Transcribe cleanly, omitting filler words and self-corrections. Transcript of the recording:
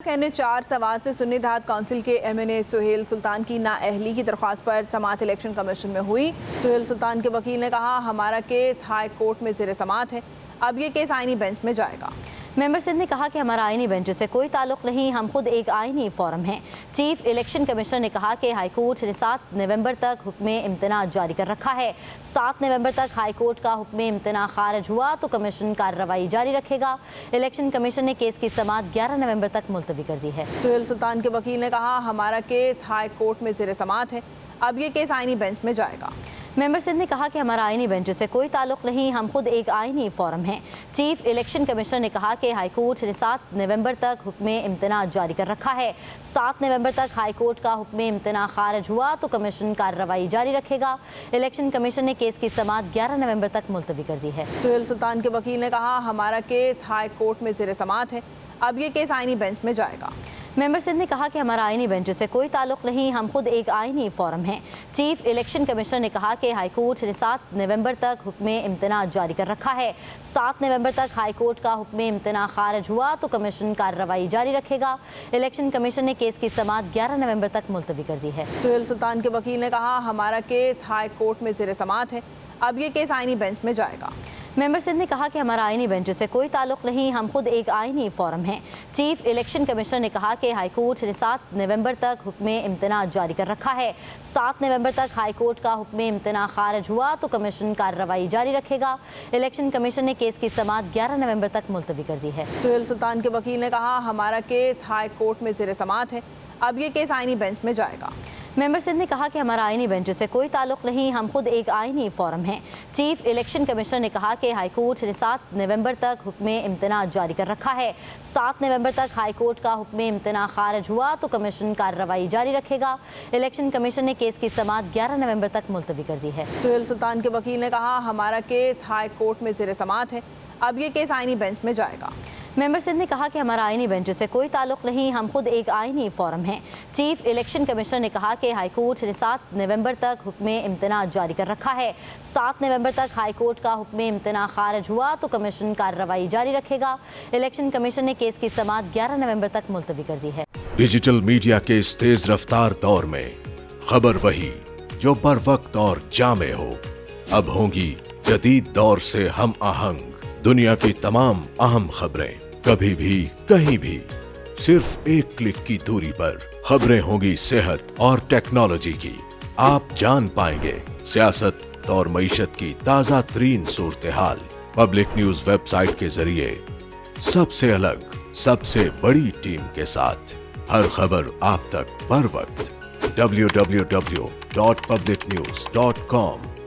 نے 4 سوال سے سنی دھات کونسل کے ایم این اے سہیل سلطان کی نااہلی کی درخواست پر سماعت الیکشن کمیشن میں ہوئی۔ سہیل سلطان کے وکیل نے کہا ہمارا کیس ہائی کورٹ میں زیر سماعت ہے، اب یہ کیس آئینی بینچ میں جائے گا۔ ممبر سندھ نے کہا کہ ہمارا آئینی بینچ سے کوئی تعلق نہیں، ہم خود ایک آئینی فورم ہیں۔ چیف الیکشن کمشنر نے کہا کہ ہائی کورٹ نے 7 نومبر تک حکم امتناع جاری کر رکھا ہے۔ 7 نومبر تک ہائی کورٹ کا حکم امتناع خارج ہوا تو کمیشن کارروائی جاری رکھے گا۔ الیکشن کمیشن نے کیس کی سماعت 11 نومبر تک ملتوی کر دی ہے۔ سہیل سلطان کے وکیل نے کہا ہمارا کیس ہائی کورٹ میں زیر سماعت ہے، اب یہ کیس آئینی بینچ میں جائے گا۔ ممبر سندھ نے کہا کہ ہمارا آئینی بینچ سے کوئی تعلق نہیں، ہم خود ایک آئینی فورم ہیں۔ چیف الیکشن کمشنر نے کہا کہ ہائی کورٹ نے 7 نومبر تک حکم امتناع جاری کر رکھا ہے۔ 7 نومبر تک ہائی کورٹ کا حکم امتناع خارج ہوا تو کمیشن کارروائی جاری رکھے گا۔ الیکشن کمیشن نے کیس کی سماعت 11 نومبر تک ملتوی کر دی ہے۔ سہیل سلطان کے وکیل نے کہا ہمارا کیس ہائی کورٹ میں زیر سماعت ہے، اب یہ کیس آئینی بینچ میں جائے گا۔ ممبر سندھ نے کہا کہ ہمارا آئینی بینچ سے کوئی تعلق نہیں، ہم خود ایک آئینی فورم ہیں۔ چیف الیکشن کمشنر نے کہا کہ ہائی کورٹ نے 7 نومبر تک حکم امتناع جاری کر رکھا ہے۔ 7 نومبر تک ہائی کورٹ کا حکم امتناع خارج ہوا تو کمیشن کارروائی جاری رکھے گا۔ الیکشن کمیشن نے کیس کی سماعت 11 نومبر تک ملتوی کر دی ہے۔ سہیل سلطان کے وکیل نے کہا ہمارا کیس ہائی کورٹ میں زیر سماعت ہے، اب یہ کیس آئینی بینچ میں جائے گا۔ ممبر سندھ نے کہا کہ ہمارا آئینی بینچ سے کوئی تعلق نہیں، ہم خود ایک آئینی فورم ہیں۔ چیف الیکشن کمشنر نے کہا کہ ہائی کورٹ نے 7 نومبر تک حکم امتناع جاری کر رکھا ہے۔ 7 نومبر تک ہائی کورٹ کا حکم امتناع خارج ہوا تو کمیشن کارروائی جاری رکھے گا۔ الیکشن کمیشن نے کیس کی سماعت 11 نومبر تک ملتوی کر دی ہے۔ سہیل سلطان کے وکیل نے کہا ہمارا کیس ہائی کورٹ میں زیر سماعت ہے، اب یہ کیس آئینی بینچ میں جائے گا۔ ممبر سندھ نے کہا کہ ہمارا آئینی بینچ سے کوئی تعلق نہیں، ہم خود ایک آئینی فورم ہیں۔ چیف الیکشن کمشنر نے کہا کہ ہائی کورٹ نے 7 نومبر تک حکم امتناع جاری کر رکھا ہے۔ 7 نومبر تک ہائی کورٹ کا حکم امتناع خارج ہوا تو کمیشن کارروائی جاری رکھے گا۔ الیکشن کمیشن نے کیس کی سماعت 11 نومبر تک ملتوی کر دی ہے۔ سہیل سلطان کے وکیل نے کہا ہمارا کیس ہائی کورٹ میں زیر سماعت ہے، اب یہ کیس آئینی بینچ میں جائے گا۔ ممبر سندھ نے کہا کہ ہمارا آئینی بینچ سے کوئی تعلق نہیں، ہم خود ایک آئینی فورم ہیں۔ چیف الیکشن کمشنر نے کہا کہ ہائی کورٹ نے 7 نومبر تک حکم امتناع جاری کر رکھا ہے۔ 7 نومبر تک ہائی کورٹ کا حکم امتناع خارج ہوا تو کمیشن کارروائی جاری رکھے گا۔ الیکشن کمیشن نے کیس کی سماعت 11 نومبر تک ملتوی کر دی ہے۔ ڈیجیٹل میڈیا کے اس تیز رفتار دور میں خبر وہی جو بر وقت اور جامع ہو، اب ہوں گی جدید دور سے ہم آہنگ۔ دنیا کی تمام اہم خبریں کبھی بھی کہیں بھی صرف ایک کلک کی دوری پر۔ خبریں ہوں گی صحت اور ٹیکنالوجی کی، آپ جان پائیں گے سیاست اور معیشت کی تازہ ترین صورتحال۔ پبلک نیوز ویب سائٹ کے ذریعے سب سے الگ، سب سے بڑی ٹیم کے ساتھ ہر خبر آپ تک بر وقت۔ www.publicnews.com